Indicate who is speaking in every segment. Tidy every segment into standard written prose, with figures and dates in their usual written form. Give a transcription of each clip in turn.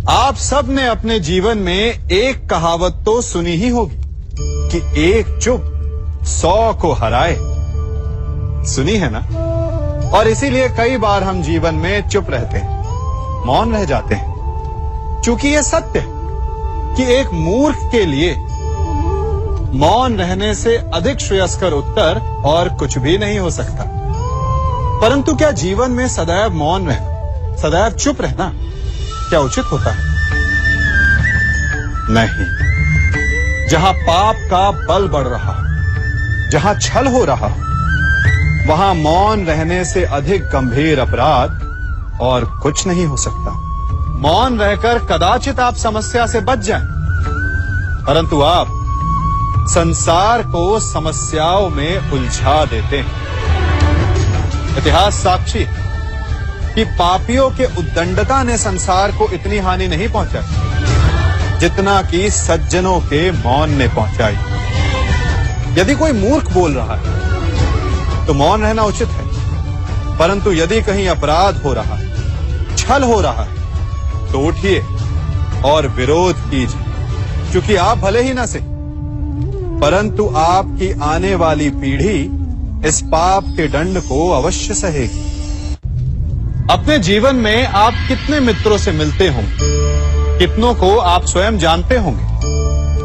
Speaker 1: आप सब ने अपने जीवन में एक कहावत तो सुनी ही होगी कि एक चुप 100 को हराए। सुनी है ना? और इसीलिए कई बार हम जीवन में चुप रहते हैं, मौन रह जाते हैं, क्योंकि यह सत्य है कि एक मूर्ख के लिए मौन रहने से अधिक श्रेयस्कर उत्तर और कुछ भी नहीं हो सकता। परंतु क्या जीवन में सदैव मौन रहना, सदैव चुप रहना क्या उचित होता है? नहीं। जहां पाप का बल बढ़ रहा, जहां छल हो रहा, वहां मौन रहने से अधिक गंभीर अपराध और कुछ नहीं हो सकता। मौन रहकर कदाचित आप समस्या से बच जाएं, परंतु आप संसार को समस्याओं में उलझा देते हैं। इतिहास साक्षी कि पापियों के उद्दंडता ने संसार को इतनी हानि नहीं पहुंचाई जितना कि सज्जनों के मौन ने पहुंचाई। यदि कोई मूर्ख बोल रहा है तो मौन रहना उचित है, परंतु यदि कहीं अपराध हो रहा है, छल हो रहा है, तो उठिए और विरोध कीजिए, क्योंकि आप भले ही न सही, परंतु आपकी आने वाली पीढ़ी इस पाप के दंड को अवश्य सहेगी। अपने जीवन में आप कितने मित्रों से मिलते होंगे, कितनों को आप स्वयं जानते होंगे,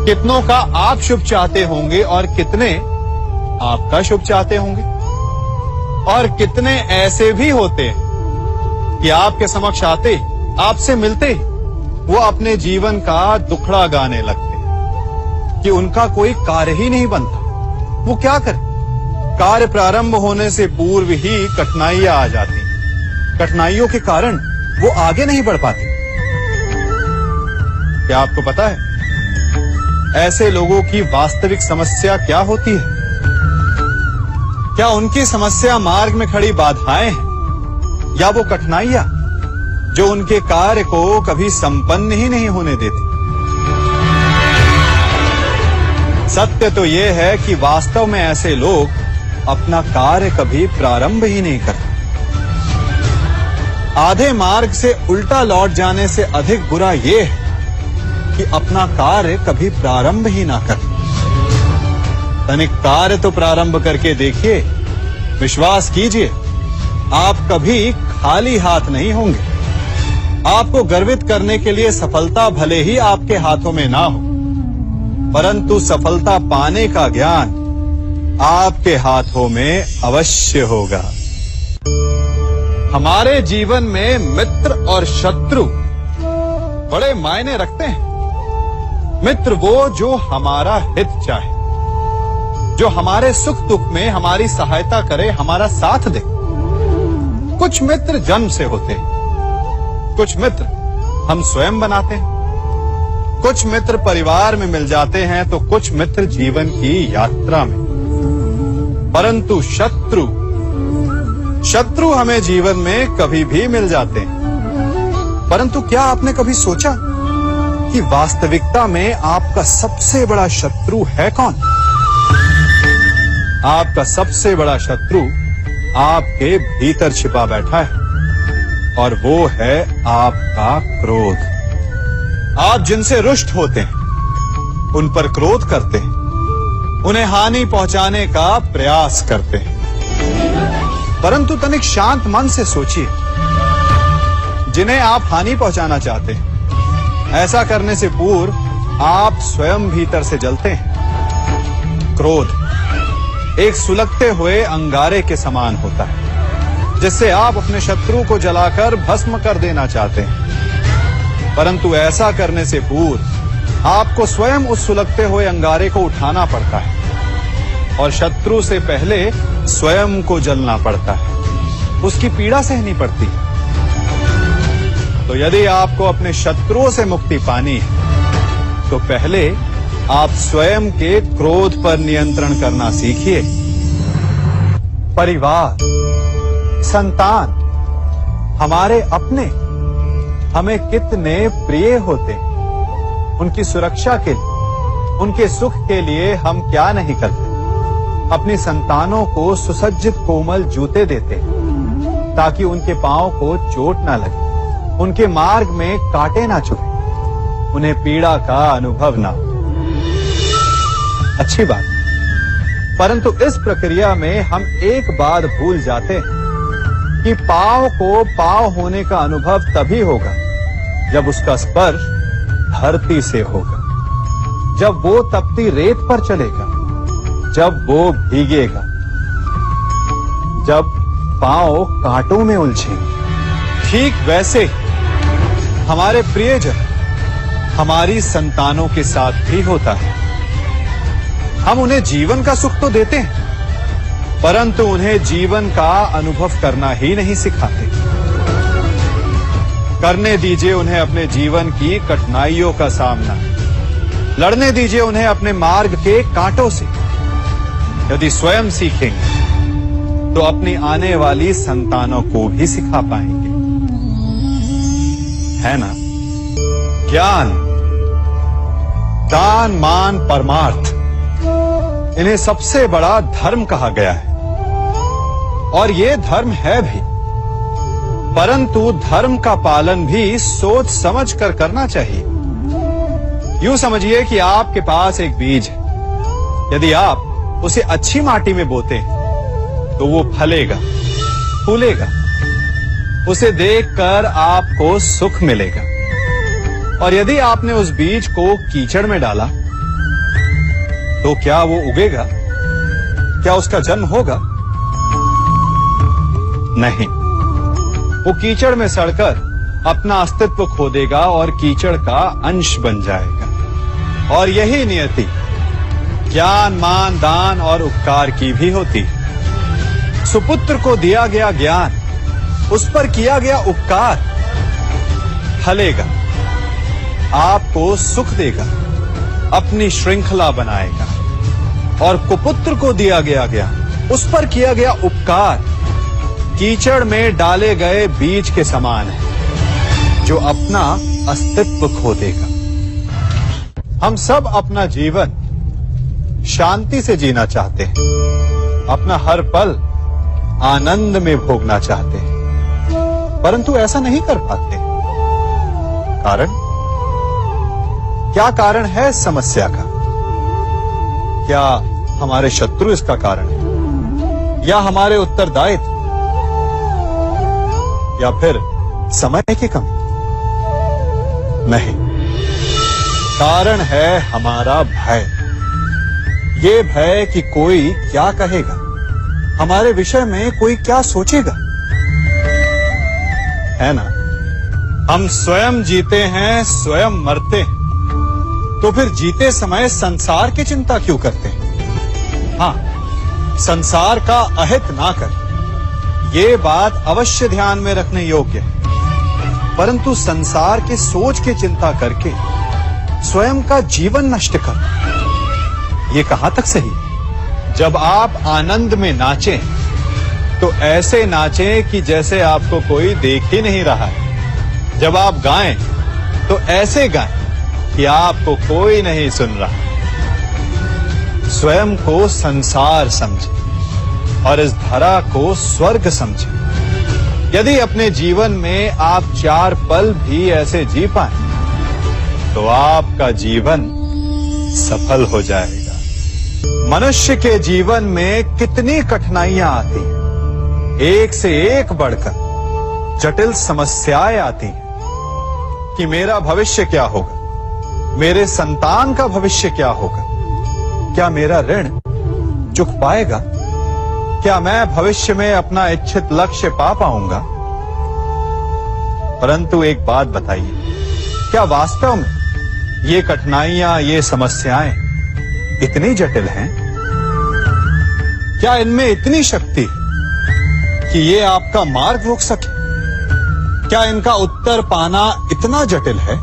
Speaker 1: कितनों का आप शुभ चाहते होंगे और कितने आपका शुभ चाहते होंगे, और कितने ऐसे भी होते हैं कि आपके समक्ष आते, आपसे मिलते वो अपने जीवन का दुखड़ा गाने लगते कि उनका कोई कार्य ही नहीं बनता। वो क्या करे? कार्य प्रारंभ होने से पूर्व ही कठिनाइयां आ जाती, कठिनाइयों के कारण वो आगे नहीं बढ़ पाते। क्या आपको पता है ऐसे लोगों की वास्तविक समस्या क्या होती है? क्या उनकी समस्या मार्ग में खड़ी बाधाएं हैं, या वो कठिनाइयां जो उनके कार्य को कभी संपन्न ही नहीं होने देती? सत्य तो यह है कि वास्तव में ऐसे लोग अपना कार्य कभी प्रारंभ ही नहीं करते। आधे मार्ग से उल्टा लौट जाने से अधिक बुरा यह है कि अपना कार्य कभी प्रारंभ ही ना कर। तनिक कार्य तो प्रारंभ करके देखिए, विश्वास कीजिए आप कभी खाली हाथ नहीं होंगे। आपको गर्वित करने के लिए सफलता भले ही आपके हाथों में ना हो, परंतु सफलता पाने का ज्ञान आपके हाथों में अवश्य होगा। हमारे जीवन में मित्र और शत्रु बड़े मायने रखते हैं। मित्र वो जो हमारा हित चाहे, जो हमारे सुख दुख में हमारी सहायता करे, हमारा साथ दे। कुछ मित्र जन्म से होते हैं, कुछ मित्र हम स्वयं बनाते हैं, कुछ मित्र परिवार में मिल जाते हैं, तो कुछ मित्र जीवन की यात्रा में। परंतु शत्रु हमें जीवन में कभी भी मिल जाते हैं। परंतु क्या आपने कभी सोचा कि वास्तविकता में आपका सबसे बड़ा शत्रु है कौन? आपका सबसे बड़ा शत्रु आपके भीतर छिपा बैठा है, और वो है आपका क्रोध। आप जिनसे रुष्ट होते हैं, उन पर क्रोध करते हैं, उन्हें हानि पहुंचाने का प्रयास करते हैं। परंतु तनिक शांत मन से सोचिए, जिन्हें आप हानि पहुंचाना चाहते हैं, ऐसा करने से पूर्व आप स्वयं भीतर से जलते हैं। क्रोध एक सुलगते हुए अंगारे के समान होता है, जिससे आप अपने शत्रु को जलाकर भस्म कर देना चाहते हैं। परंतु ऐसा करने से पूर्व आपको स्वयं उस सुलगते हुए अंगारे को उठाना पड़ता है, और शत्रु से पहले स्वयं को जलना पड़ता है, उसकी पीड़ा सहनी पड़ती है। तो यदि आपको अपने शत्रुओं से मुक्ति पानी है, तो पहले आप स्वयं के क्रोध पर नियंत्रण करना सीखिए। परिवार, संतान, हमारे अपने हमें कितने प्रिय होते हैं। उनकी सुरक्षा के लिए, उनके सुख के लिए हम क्या नहीं करते। अपनी संतानों को सुसज्जित कोमल जूते देते हैं, ताकि उनके पांव को चोट ना लगे, उनके मार्ग में कांटे ना चुभे, उन्हें पीड़ा का अनुभव ना हो। अच्छी बात, परंतु इस प्रक्रिया में हम एक बात भूल जाते हैं कि पांव को पांव होने का अनुभव तभी होगा जब उसका स्पर्श धरती से होगा, जब वो तपती रेत पर चलेगा, जब वो भीगेगा, जब पांव कांटों में उलझेंगे। ठीक वैसे हमारे प्रियजन हमारी संतानों के साथ भी होता है। हम उन्हें जीवन का सुख तो देते हैं, परंतु उन्हें जीवन का अनुभव करना ही नहीं सिखाते। करने दीजिए उन्हें अपने जीवन की कठिनाइयों का सामना, लड़ने दीजिए उन्हें अपने मार्ग के कांटों से। यदि स्वयं सीखेंगे तो अपनी आने वाली संतानों को भी सिखा पाएंगे, है ना? ज्ञान, दान, मान, परमार्थ, इन्हें सबसे बड़ा धर्म कहा गया है। और ये धर्म है भी, परंतु धर्म का पालन भी सोच समझ कर करना चाहिए। यूं समझिए कि आपके पास एक बीज है, यदि आप उसे अच्छी माटी में बोते हैं तो वो फलेगा, फूलेगा, उसे देखकर आपको सुख मिलेगा। और यदि आपने उस बीज को कीचड़ में डाला तो क्या वो उगेगा? क्या उसका जन्म होगा? नहीं, वो कीचड़ में सड़कर अपना अस्तित्व खो देगा और कीचड़ का अंश बन जाएगा। और यही नियति ज्ञान, मान, दान और उपकार की भी होती है। सुपुत्र को दिया गया ज्ञान, उस पर किया गया उपकार फलेगा, आपको सुख देगा, अपनी श्रृंखला बनाएगा। और कुपुत्र को दिया गया ज्ञान, उस पर किया गया उपकार कीचड़ में डाले गए बीज के समान है, जो अपना अस्तित्व खो देगा। हम सब अपना जीवन शांति से जीना चाहते हैं, अपना हर पल आनंद में भोगना चाहते हैं, परंतु ऐसा नहीं कर पाते। कारण क्या? कारण है इस समस्या का? क्या हमारे शत्रु इसका कारण है, या हमारे उत्तरदायित्व, या फिर समय की कमी? नहीं, कारण है हमारा भय। ये भय कि कोई क्या कहेगा, हमारे विषय में कोई क्या सोचेगा, है ना? हम स्वयं जीते हैं, स्वयं मरते हैं, तो फिर जीते समय संसार की चिंता क्यों करते हैं? हाँ, संसार का अहित ना कर, ये बात अवश्य ध्यान में रखने योग्य है। परंतु संसार के सोच की चिंता करके स्वयं का जीवन नष्ट कर, ये कहां तक सही? जब आप आनंद में नाचें तो ऐसे नाचें कि जैसे आपको कोई देख ही नहीं रहा है। जब आप गाएं तो ऐसे गाएं कि आपको कोई नहीं सुन रहा। स्वयं को संसार समझें और इस धरा को स्वर्ग समझें। यदि अपने जीवन में आप 4 पल भी ऐसे जी पाएं तो आपका जीवन सफल हो जाएगा। मनुष्य के जीवन में कितनी कठिनाइयां आती हैं, एक से एक बढ़कर जटिल समस्याएं आती हैं कि मेरा भविष्य क्या होगा, मेरे संतान का भविष्य क्या होगा, क्या मेरा ऋण चुक पाएगा, क्या मैं भविष्य में अपना इच्छित लक्ष्य पा पाऊंगा? परंतु एक बात बताइए, क्या वास्तव में ये कठिनाइयां, ये समस्याएं इतनी जटिल हैं? क्या इनमें इतनी शक्ति है कि ये आपका मार्ग रोक सके? क्या इनका उत्तर पाना इतना जटिल है?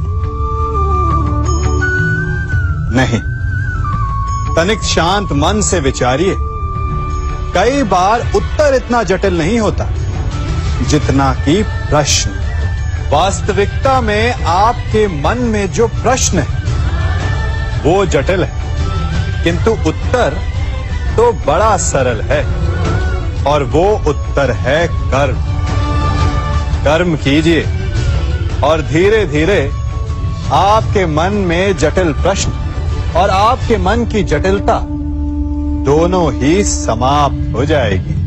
Speaker 1: नहीं, तनिक शांत मन से विचारिए। कई बार उत्तर इतना जटिल नहीं होता जितना कि प्रश्न। वास्तविकता में आपके मन में जो प्रश्न है वो जटिल है, किंतु उत्तर तो बड़ा सरल है, और वो उत्तर है कर्म। कर्म कीजिए और धीरे धीरे आपके मन में जटिल प्रश्न और आपके मन की जटिलता दोनों ही समाप्त हो जाएगी।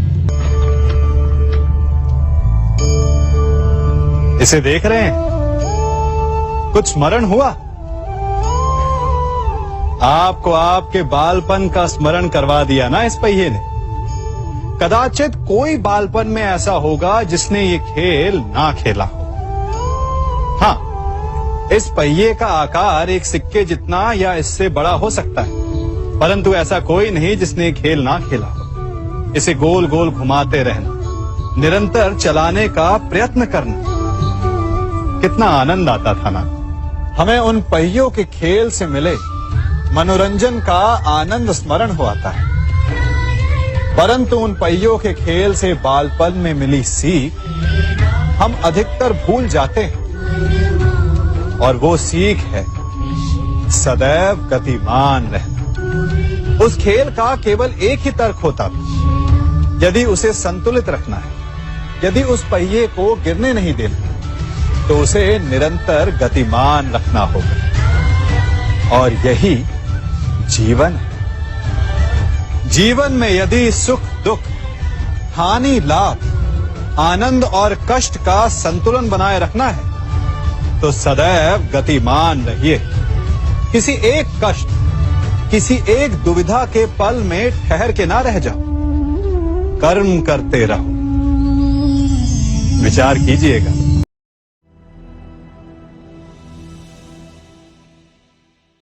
Speaker 1: इसे देख रहे हैं? कुछ स्मरण हुआ? आपको आपके बालपन का स्मरण करवा दिया ना इस पहिए ने। कदाचित कोई बालपन में ऐसा होगा जिसने ये खेल ना खेला हो। हाँ, इस पहिए का आकार एक सिक्के जितना या इससे बड़ा हो सकता है, परंतु ऐसा कोई नहीं जिसने खेल ना खेला हो। इसे गोल गोल घुमाते रहना, निरंतर चलाने का प्रयत्न करना, कितना आनंद आता था ना। हमें उन पहियों के खेल से मिले मनोरंजन का आनंद स्मरण हो आता है, परंतु उन पहियों के खेल से बालपन में मिली सीख हम अधिकतर भूल जाते हैं। और वो सीख है सदैव गतिमान रहना। उस खेल का केवल एक ही तर्क होता था, यदि उसे संतुलित रखना है, यदि उस पहिए को गिरने नहीं देना, तो उसे निरंतर गतिमान रखना होगा। और यही जीवन है। जीवन में यदि सुख दुख, हानि लाभ, आनंद और कष्ट का संतुलन बनाए रखना है, तो सदैव गतिमान रहिए। किसी एक कष्ट, किसी एक दुविधा के पल में ठहर के ना रह जाओ, कर्म करते रहो। विचार कीजिएगा।